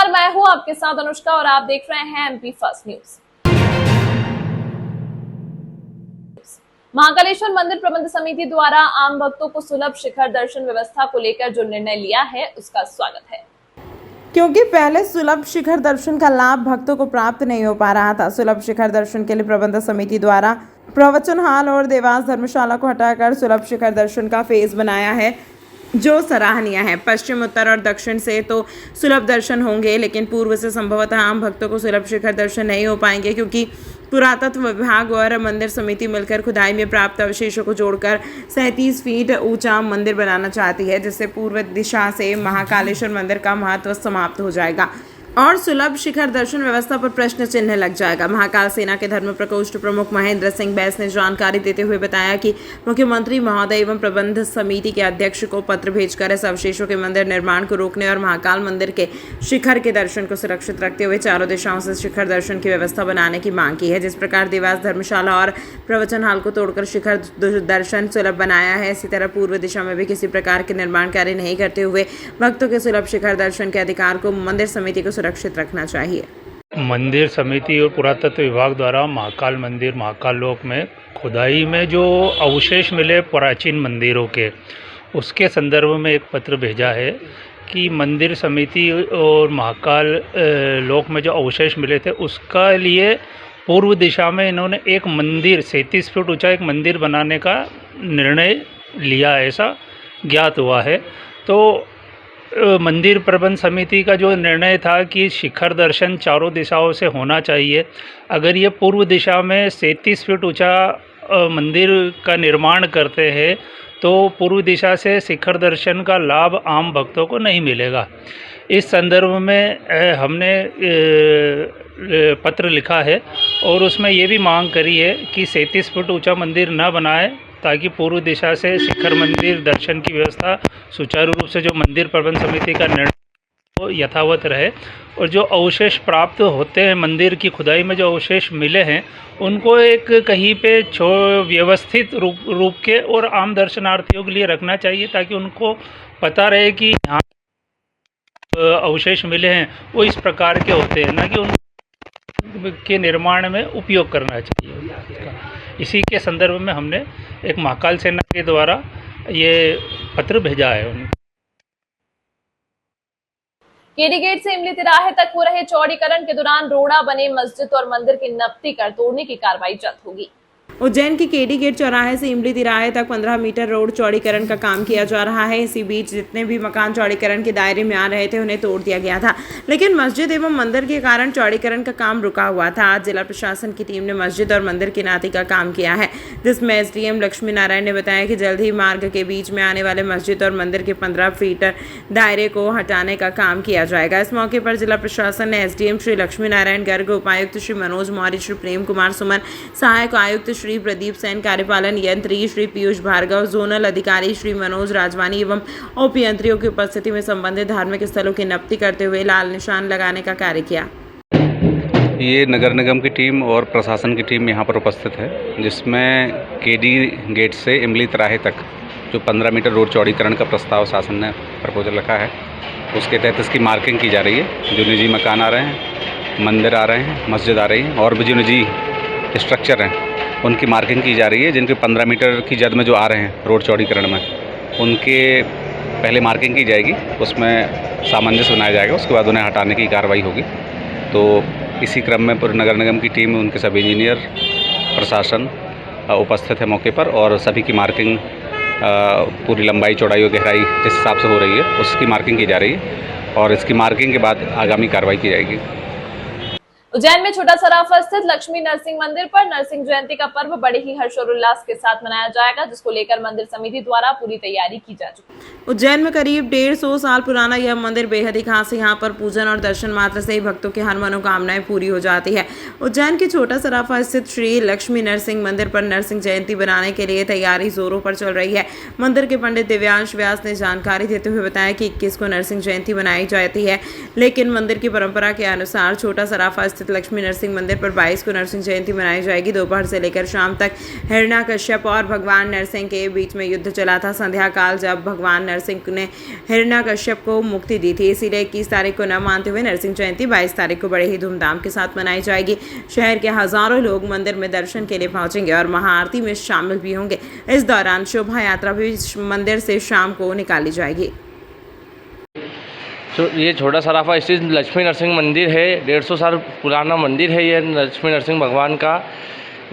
नमस्कार, मैं हूं आपके साथ अनुष्का और आप देख रहे हैं एमपी फर्स्ट न्यूज। महाकालेश्वर मंदिर प्रबंध समिति द्वारा आम भक्तों को सुलभ शिखर दर्शन व्यवस्था को लेकर जो निर्णय लिया है उसका स्वागत है, क्योंकि पहले सुलभ शिखर दर्शन का लाभ भक्तों को प्राप्त नहीं हो पा रहा था। सुलभ शिखर दर्शन के लिए प्रबंध समिति द्वारा प्रवचन हॉल और देवास धर्मशाला को हटाकर सुलभ शिखर दर्शन का फेज बनाया है, जो सराहनीय है। पश्चिम, उत्तर और दक्षिण से तो सुलभ दर्शन होंगे, लेकिन पूर्व से संभवतः आम भक्तों को सुलभ शिखर दर्शन नहीं हो पाएंगे, क्योंकि पुरातत्व विभाग और मंदिर समिति मिलकर खुदाई में प्राप्त अवशेषों को जोड़कर 37 फीट ऊंचा मंदिर बनाना चाहती है, जिससे पूर्व दिशा से महाकालेश्वर मंदिर का महत्व समाप्त हो जाएगा और सुलभ शिखर दर्शन व्यवस्था पर प्रश्न चिन्ह लग जाएगा। महाकाल सेना के धर्म प्रकोष्ठ प्रमुख महेंद्र सिंह बैस ने जानकारी देते हुए बताया कि मुख्यमंत्री महोदय एवं प्रबंध समिति के अध्यक्ष को पत्र भेजकर इस अवशेषों के मंदिर निर्माण को रोकने और महाकाल मंदिर के शिखर के दर्शन को सुरक्षित रखते हुए चारों दिशाओं से शिखर दर्शन की व्यवस्था बनाने की मांग की है। जिस प्रकार देवास धर्मशाला और प्रवचन हॉल को तोड़कर शिखर दर्शन सुलभ बनाया है, इसी तरह पूर्व दिशा में भी किसी प्रकार के निर्माण कार्य नहीं करते हुए भक्तों के सुलभ शिखर दर्शन के अधिकार को मंदिर समिति को सुरक्षित रखना चाहिए। मंदिर समिति और पुरातत्व विभाग द्वारा महाकाल मंदिर महाकाल लोक में खुदाई में जो अवशेष मिले प्राचीन मंदिरों के, उसके संदर्भ में एक पत्र भेजा है कि मंदिर समिति और महाकाल लोक में जो अवशेष मिले थे उसका लिए पूर्व दिशा में इन्होंने एक मंदिर 37 फीट ऊंचा एक मंदिर बनाने का निर्णय लिया, ऐसा ज्ञात हुआ है। तो मंदिर प्रबंध समिति का जो निर्णय था कि शिखर दर्शन चारों दिशाओं से होना चाहिए, अगर ये पूर्व दिशा में 37 फीट ऊंचा मंदिर का निर्माण करते हैं तो पूर्व दिशा से शिखर दर्शन का लाभ आम भक्तों को नहीं मिलेगा। इस संदर्भ में हमने पत्र लिखा है और उसमें ये भी मांग करी है कि 37 फीट ऊंचा मंदिर न बनाए, ताकि पूर्व दिशा से शिखर मंदिर दर्शन की व्यवस्था सुचारू रूप से जो मंदिर प्रबंध समिति का निर्णय वो यथावत रहे, और जो अवशेष प्राप्त होते हैं मंदिर की खुदाई में जो अवशेष मिले हैं उनको एक कहीं पे व्यवस्थित रूप के और आम दर्शनार्थियों के लिए रखना चाहिए, ताकि उनको पता रहे कि यहाँ अवशेष मिले हैं वो इस प्रकार के होते हैं, ना कि उनके निर्माण में उपयोग करना चाहिए। इसी के संदर्भ में हमने एक महाकाल सेना के द्वारा ये पत्र भेजा है उनको। केडी गेट से इमली तिराहे तक हो रहे चौड़ीकरण के दौरान रोड़ा बने मस्जिद और मंदिर की नपटी कर तोड़ने की कार्रवाई जल्द होगी। उज्जैन की केडी गेट चौराहे से इमली तिराहे तक 15 मीटर रोड चौड़ीकरण का काम किया जा रहा है। इसी बीच जितने भी मकान चौड़ीकरण के दायरे में आ रहे थे उन्हें तोड़ दिया गया था, लेकिन मस्जिद एवं मंदिर के कारण चौड़ीकरण का काम रुका हुआ था। आज जिला प्रशासन की टीम ने मस्जिद और मंदिर की नाती का काम किया है, जिसमें एसडीएम लक्ष्मी नारायण ने बताया कि जल्द ही मार्ग के बीच में आने वाले मस्जिद और मंदिर के 15 फीट दायरे को हटाने का काम किया जाएगा। इस मौके पर जिला प्रशासन ने एसडीएम श्री लक्ष्मी नारायण गर्ग, उपायुक्त श्री मनोज मौर्य, श्री प्रेम कुमार सुमन, सहायक आयुक्त श्री प्रदीप सेन, कार्यपालन यंत्री श्री पीयूष भार्गव, जोनल अधिकारी श्री मनोज राजवानी एवं उप यंत्रियों की उपस्थिति में संबंधित धार्मिक स्थलों की नपटी करते हुए लाल निशान लगाने का कार्य किया। ये नगर निगम की टीम और प्रशासन की टीम यहाँ पर उपस्थित है, जिसमें केडी गेट से इमली तिराहे तक जो 15 मीटर रोड चौड़ीकरण का प्रस्ताव शासन ने प्रपोजल रखा है, उसके तहत इसकी मार्किंग की जा रही है। जो निजी मकान आ रहे हैं, मंदिर आ रहे हैं, मस्जिद आ रही हैं और भी जो निजी स्ट्रक्चर हैं उनकी मार्किंग की जा रही है। जिनके 15 मीटर की जद में जो आ रहे हैं रोड चौड़ीकरण में, उनके पहले मार्किंग की जाएगी, उसमें सामंजस्य बनाया जाएगा, उसके बाद उन्हें हटाने की कार्रवाई होगी। तो इसी क्रम में पूरे नगर निगम की टीम, उनके सब इंजीनियर, प्रशासन उपस्थित है मौके पर, और सभी की मार्किंग पूरी लंबाई, चौड़ाई और गहराई जिस हिसाब से हो रही है उसकी मार्किंग की जा रही है, और इसकी मार्किंग के बाद आगामी कार्रवाई की जाएगी। उज्जैन में छोटा सराफा स्थित लक्ष्मी नरसिंह मंदिर पर नरसिंह जयंती का पर्व बड़े ही हर्षोल्लास के साथ मनाया जाएगा, जिसको लेकर मंदिर समिति द्वारा पूरी तैयारी की जा चुकी है। उज्जैन में करीब 150 साल पुराना यह मंदिर बेहद ही खास है। यहाँ पर पूजन और दर्शन मात्र से ही भक्तों की हर मनोकामनाएं पूरी हो जाती है। उज्जैन के छोटा सराफा स्थित श्री लक्ष्मी नरसिंह मंदिर पर नरसिंह जयंती बनाने के लिए तैयारी जोरों पर चल रही है। मंदिर के पंडित दिव्यांश व्यास ने जानकारी देते हुए बताया कि 21 को नरसिंह जयंती मनाई जाती है, लेकिन मंदिर की परंपरा के अनुसार छोटा सराफा स्थित लक्ष्मी नरसिंह मंदिर पर 22 को नरसिंह जयंती मनाई जाएगी। दोपहर से लेकर शाम तक हिरण्याकश्यप और भगवान नरसिंह के बीच में युद्ध चला था। संध्या काल जब भगवान नरसिंह ने हिरण्याकश्यप को मुक्ति दी थी, इसीलिए 21 तारीख को न मानते हुए नरसिंह जयंती 22 तारीख को बड़े ही धूमधाम के साथ मनाई जाएगी। शहर के हजारों लोग मंदिर में दर्शन के लिए पहुंचेंगे और महाआरती में शामिल भी होंगे। इस दौरान शोभा यात्रा भी मंदिर से शाम को निकाली जाएगी। तो ये छोटा सराफा स्थित लक्ष्मी नरसिंह मंदिर है। 150 साल पुराना मंदिर है ये लक्ष्मी नरसिंह भगवान का।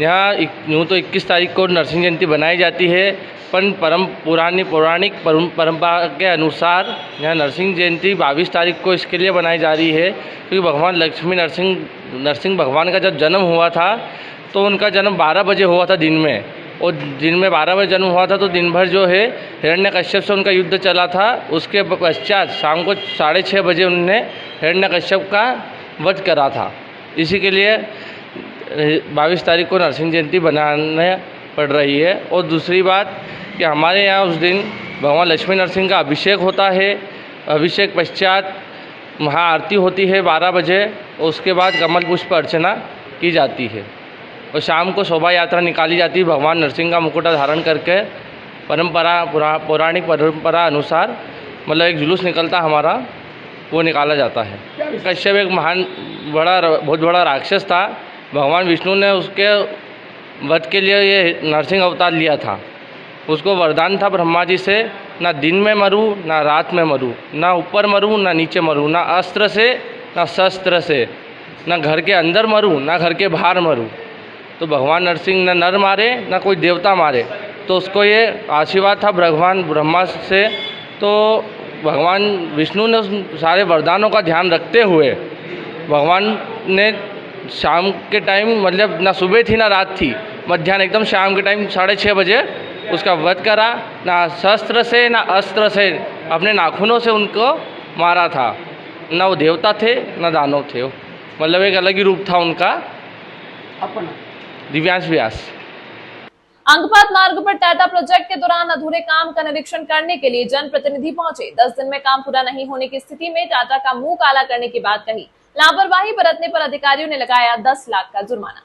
यहाँ यूँ तो 21 तारीख को नरसिंह जयंती बनाई जाती है, पर पौराणिक परंपरा के अनुसार यहाँ नरसिंह जयंती 22 तारीख को इसके लिए बनाई जा रही है, क्योंकि भगवान लक्ष्मी नरसिंह भगवान का जब जन्म हुआ था तो उनका जन्म 12 बजे हुआ था दिन में, और दिन में 12 बजे जन्म हुआ था तो दिन भर जो है हिरण्यकश्यप से उनका युद्ध चला था। उसके पश्चात शाम को 6:30 बजे उन्होंने हिरण्यकश्यप का वध करा था। इसी के लिए 22 तारीख को नरसिंह जयंती बनाने पड़ रही है। और दूसरी बात कि हमारे यहाँ उस दिन भगवान लक्ष्मी नरसिंह का अभिषेक होता है। अभिषेक पश्चात महाआरती होती है 12 बजे, और उसके बाद कमल पुष्प अर्चना की जाती है और शाम को शोभा यात्रा निकाली जाती है भगवान नरसिंह का मुकुटा धारण करके। पौराणिक परंपरा अनुसार मतलब एक जुलूस निकलता हमारा, वो निकाला जाता है। कश्यप एक बहुत बड़ा राक्षस था। भगवान विष्णु ने उसके वध के लिए ये नरसिंह अवतार लिया था। उसको वरदान था ब्रह्मा जी से, ना दिन में मरूँ ना रात में मरूँ, ना ऊपर मरूँ ना नीचे मरूँ, ना अस्त्र से ना शस्त्र से, ना घर के अंदर मरूँ ना घर के बाहर मरूँ। तो भगवान नरसिंह न नर मारे ना कोई देवता मारे, तो उसको ये आशीर्वाद था भगवान ब्रह्मा से। तो भगवान विष्णु ने उस सारे वरदानों का ध्यान रखते हुए भगवान ने शाम के टाइम, मतलब ना सुबह थी ना रात थी, मध्याह्न एकदम शाम के टाइम 6:30 बजे उसका वध करा। ना शस्त्र से ना अस्त्र से, अपने नाखूनों से उनको मारा था। ना वो देवता थे ना दानव थे, मतलब एक अलग ही रूप था उनका। दिव्यांश व्यास। अंकपात मार्ग पर टाटा प्रोजेक्ट के दौरान अधूरे काम का निरीक्षण करने के लिए जनप्रतिनिधि पहुंचे। 10 दिन में काम पूरा नहीं होने की स्थिति में टाटा का मुंह काला करने की बात कही। लापरवाही बरतने पर अधिकारियों ने लगाया 10 लाख का जुर्माना।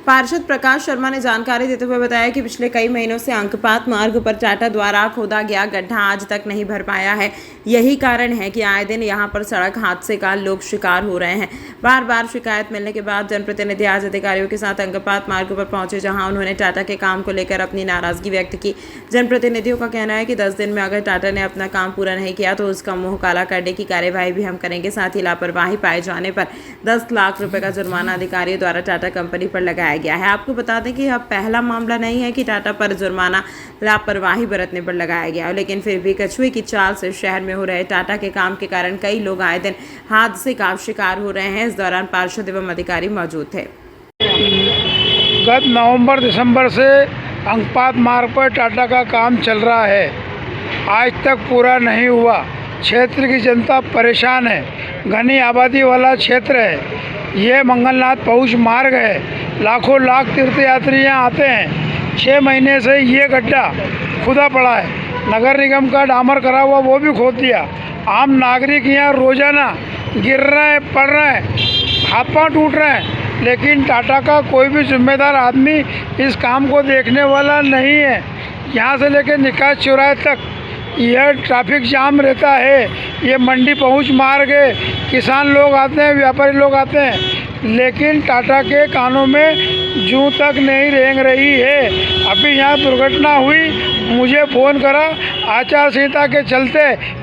पार्षद प्रकाश शर्मा ने जानकारी देते हुए बताया कि पिछले कई महीनों से अंकपात मार्ग पर टाटा द्वारा खोदा गया गड्ढा आज तक नहीं भर पाया है। यही कारण है कि आए दिन यहां पर सड़क हादसे का लोग शिकार हो रहे हैं। बार बार शिकायत मिलने के बाद जनप्रतिनिधि आज अधिकारियों के साथ अंकपात मार्ग पर पहुंचे, जहां उन्होंने टाटा के काम को लेकर अपनी नाराजगी व्यक्त की। जनप्रतिनिधियों का कहना है कि 10 दिन में अगर टाटा ने अपना काम पूरा नहीं किया तो उसका मुंह काला करने की कार्यवाही भी हम करेंगे। साथ ही लापरवाही पाए जाने पर 10 लाख रुपए का जुर्माना अधिकारियों द्वारा टाटा कंपनी पर लगाया गया है। आपको बता दें कि यह पहला मामला नहीं है कि टाटा पर जुर्माना लापरवाही बरतने पर लगाया गया, लेकिन फिर भी कछुए की चाल से शहर में हो रहे टाटा के काम के कारण कई लोग आए दिन हादसे का शिकार हो रहे हैं। इस दौरान पार्षद एवं अधिकारी मौजूद थे। गत नवंबर दिसंबर से अंकपात मार्ग पर टाटा का काम चल रहा है, आज तक पूरा नहीं हुआ। क्षेत्र की जनता परेशान है। घनी आबादी वाला क्षेत्र है। ये मंगलनाथ पहुंच मार्ग है। लाखों लाख तीर्थयात्री यहाँ आते हैं। 6 महीने से ये गड्ढा खुदा पड़ा है। नगर निगम का डामर करा हुआ वो भी खोद दिया। आम नागरिक यहाँ रोजाना गिर रहे हैं, पड़ रहे हैं, हाथ पांव टूट रहे हैं, लेकिन टाटा का कोई भी जिम्मेदार आदमी इस काम को देखने वाला नहीं है। यहाँ से लेकर निकास चौराहे तक यह ट्रैफिक जाम रहता है। ये मंडी पहुंच मार्ग है। किसान लोग आते हैं, व्यापारी लोग आते हैं, लेकिन टाटा के कानों में जूं तक नहीं रेंग रही है। अभी यहाँ दुर्घटना हुई, मुझे फ़ोन करा, आचार संहिता के चलते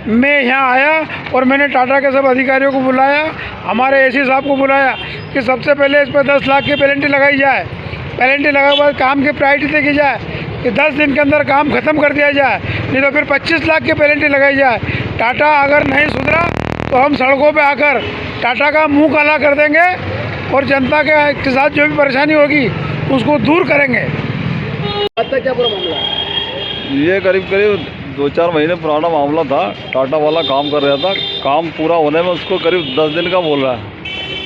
मैं यहाँ आया और मैंने टाटा के सब अधिकारियों को बुलाया, हमारे एसी साहब को बुलाया कि सबसे पहले इस पर 10 लाख की पेनल्टी लगाई जाए। पेनल्टी लगाने के बाद काम की प्रायोरिटी देखी जाए कि 10 दिन के अंदर काम ख़त्म कर दिया जाए, नहीं तो फिर 25 लाख की पेनल्टी लगाई जाए। टाटा अगर नहीं सुधरा तो हम सड़कों पे आकर टाटा का मुंह काला कर देंगे और जनता के साथ जो भी परेशानी होगी उसको दूर करेंगे। क्या पूरा मामला? ये करीब 2-4 महीने पुराना मामला था। टाटा वाला काम कर रहा था, काम पूरा होने में उसको करीब 10 दिन का बोल रहा है।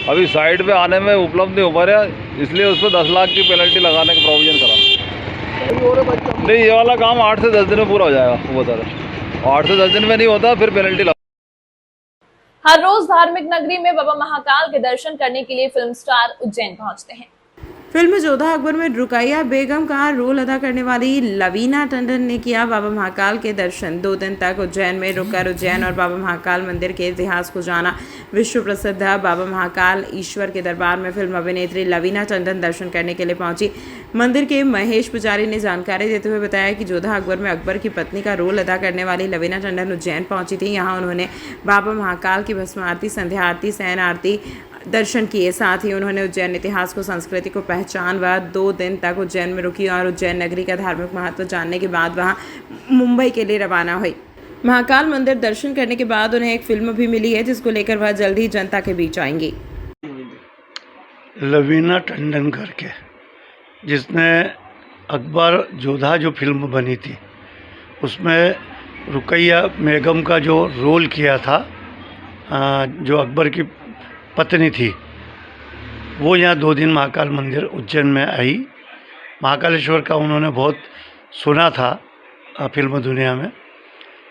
अभी साइड पे आने में उपलब्ध नहीं हो पा रहा, इसलिए उस पर 10 लाख की पेनल्टी लगाने का प्रोविजन करा। नहीं, ये वाला काम 8 से 10 दिन में पूरा हो जाएगा, वो बता रहे। 8 से 10 दिन में नहीं होता फिर पेनल्टी लगा। हर रोज धार्मिक नगरी में बाबा महाकाल के दर्शन करने के लिए फिल्म स्टार उज्जैन पहुंचते हैं। फिल्म जोधा अकबर में रुकैया बेगम का रोल अदा करने वाली लवीना टंडन ने किया बाबा महाकाल के दर्शन। 2 दिन तक उज्जैन में रुककर उज्जैन और बाबा महाकाल मंदिर के इतिहास को जाना। विश्व प्रसिद्ध बाबा महाकाल ईश्वर के दरबार में फिल्म अभिनेत्री लवीना टंडन दर्शन करने के लिए पहुंची। मंदिर के महेश पुजारी ने जानकारी देते हुए बताया कि जोधा अकबर में अकबर की पत्नी का रोल अदा करने वाली लवीना टंडन उज्जैन पहुंची थी। यहाँ उन्होंने बाबा महाकाल की भस्म आरती, संध्या आरती, शयन आरती दर्शन किए। साथ ही उन्होंने उज्जैन इतिहास को, संस्कृति को पहचान व 2 दिन तक उज्जैन में रुकी और उज्जैन नगरी का धार्मिक महत्व जानने के बाद वहां मुंबई के लिए रवाना हुई। महाकाल मंदिर दर्शन करने के बाद उन्हें एक फिल्म भी मिली है जिसको लेकर वह जल्द ही जनता के बीच आएंगी। लवीना टंडन करके, जिसने अकबर जोधा जो फिल्म बनी थी उसमें रुकैया बेगम का जो रोल किया था, जो अकबर की पत्नी थी, वो यहाँ 2 दिन महाकाल मंदिर उज्जैन में आई। महाकालेश्वर का उन्होंने बहुत सुना था फिल्म दुनिया में,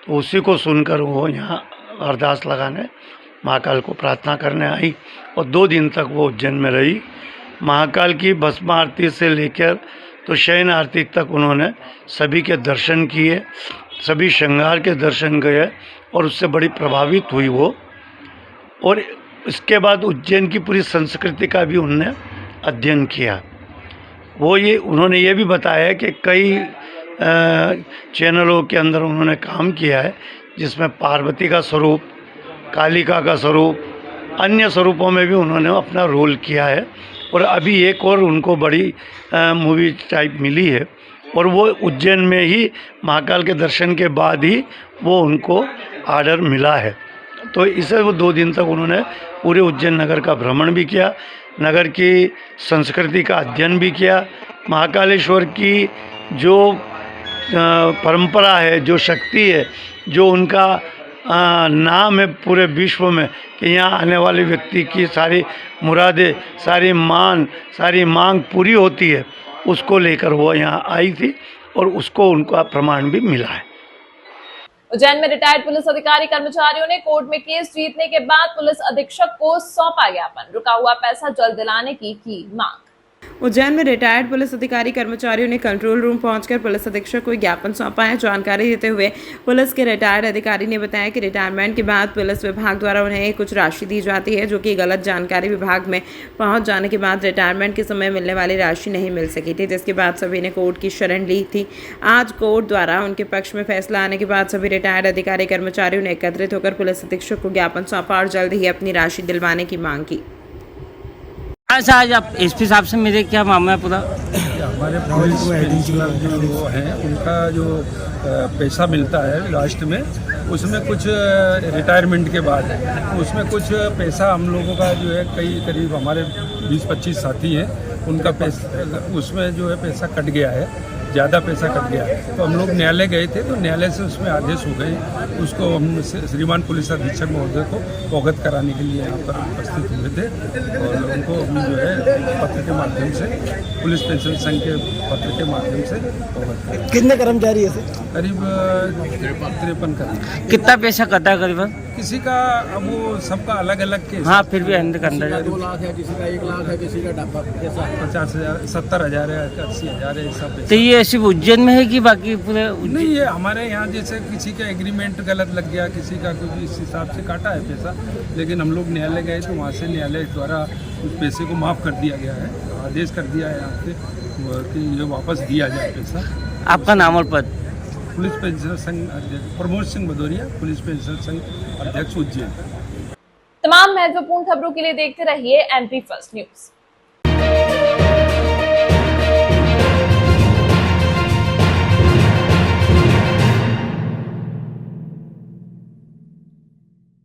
तो उसी को सुनकर वो यहाँ अरदास लगाने, महाकाल को प्रार्थना करने आई और 2 दिन तक वो उज्जैन में रही। महाकाल की भस्म आरती से लेकर तो शयन आरती तक उन्होंने सभी के दर्शन किए, सभी श्रृंगार के दर्शन किए और उससे बड़ी प्रभावित हुई वो। और इसके बाद उज्जैन की पूरी संस्कृति का भी उन्होंने अध्ययन किया। उन्होंने ये भी बताया कि कई चैनलों के अंदर उन्होंने काम किया है जिसमें पार्वती का स्वरूप, कालिका का स्वरूप, अन्य स्वरूपों में भी उन्होंने अपना रोल किया है। और अभी एक और उनको बड़ी मूवी टाइप मिली है और वो उज्जैन में ही महाकाल के दर्शन के बाद ही वो उनको आर्डर मिला है। तो इसे वो 2 दिन तक उन्होंने पूरे उज्जैन नगर का भ्रमण भी किया, नगर की संस्कृति का अध्ययन भी किया, महाकालेश्वर की जो परंपरा है, जो शक्ति है, जो उनका नाम है पूरे विश्व में कि यहाँ आने वाले व्यक्ति की सारी मुरादें, सारी मांग पूरी होती है, उसको लेकर वो यहाँ आई थी और उसको उनका प्रमाण भी मिला है। उज्जैन में रिटायर्ड पुलिस अधिकारी कर्मचारियों ने कोर्ट में केस जीतने के बाद पुलिस अधीक्षक को सौंपा ज्ञापन, रुका हुआ पैसा जल्द दिलाने की मांग। उज्जैन में रिटायर्ड पुलिस अधिकारी कर्मचारियों ने कंट्रोल रूम पहुंचकर पुलिस अधीक्षक को ज्ञापन सौंपा है। जानकारी देते हुए पुलिस के रिटायर्ड अधिकारी ने बताया कि रिटायरमेंट के बाद पुलिस विभाग द्वारा उन्हें कुछ राशि दी जाती है, जो कि गलत जानकारी विभाग में पहुंच जाने के बाद रिटायरमेंट के समय मिलने वाली राशि नहीं मिल सकी थी, जिसके बाद सभी ने कोर्ट की शरण ली थी। आज कोर्ट द्वारा उनके पक्ष में फैसला आने के बाद सभी रिटायर्ड अधिकारी कर्मचारियों ने एकत्रित होकर पुलिस अधीक्षक को ज्ञापन सौंपा और जल्द ही अपनी राशि दिलवाने की मांग की। अच्छा, आज आप एसपी साहब से मेरे क्या मामला है पूरा? हमारे पुलिस पेंशनर जो हैं उनका जो पैसा मिलता है लास्ट में, उसमें कुछ रिटायरमेंट के बाद उसमें कुछ पैसा हम लोगों का जो है करीब हमारे 20-25 साथी हैं, उनका पैसा उसमें जो है पैसा कट गया है, ज़्यादा पैसा कट गया है। तो हम लोग न्यायालय गए थे, तो न्यायालय से उसमें आदेश हो गए, उसको हम श्रीमान पुलिस अधीक्षक महोदय को अवगत कराने के लिए यहाँ पर उपस्थित हुए थे और उनको हम जो है पत्र के माध्यम से, पुलिस पेंशन संघ के पत्र के माध्यम से अवगत करें। कितने कर्मचारी है? करीब 53 कर्मचारी। कितना पैसा कटा करीबन? किसी का अब वो सबका अलग अलग केस। हाँ, फिर भी अंदर 2 लाख है, किसी का 1 लाख है, किसी का 50,000, 70,000 है, 80,000 है, सब। तो ये सिर्फ उज्जैन में है कि बाकी पूरे? नहीं, ये हमारे यहाँ जैसे किसी का एग्रीमेंट गलत लग गया, किसी का क्योंकि इस हिसाब से काटा है पैसा, लेकिन हम लोग न्यायालय गए तो वहाँ से न्यायालय द्वारा उस पैसे को माफ़ कर दिया गया है, आदेश कर दिया है यहाँ से कि ये वापस दिया जाए पैसा। आपका नाम और पद? पुलिस पेंशन संघ अध्यक्ष प्रमोद सिंह भदौरिया, पुलिस पेंशन संघ अध्यक्ष उज्जैन। तमाम महत्वपूर्ण खबरों के लिए देखते रहिए MP फर्स्ट न्यूज।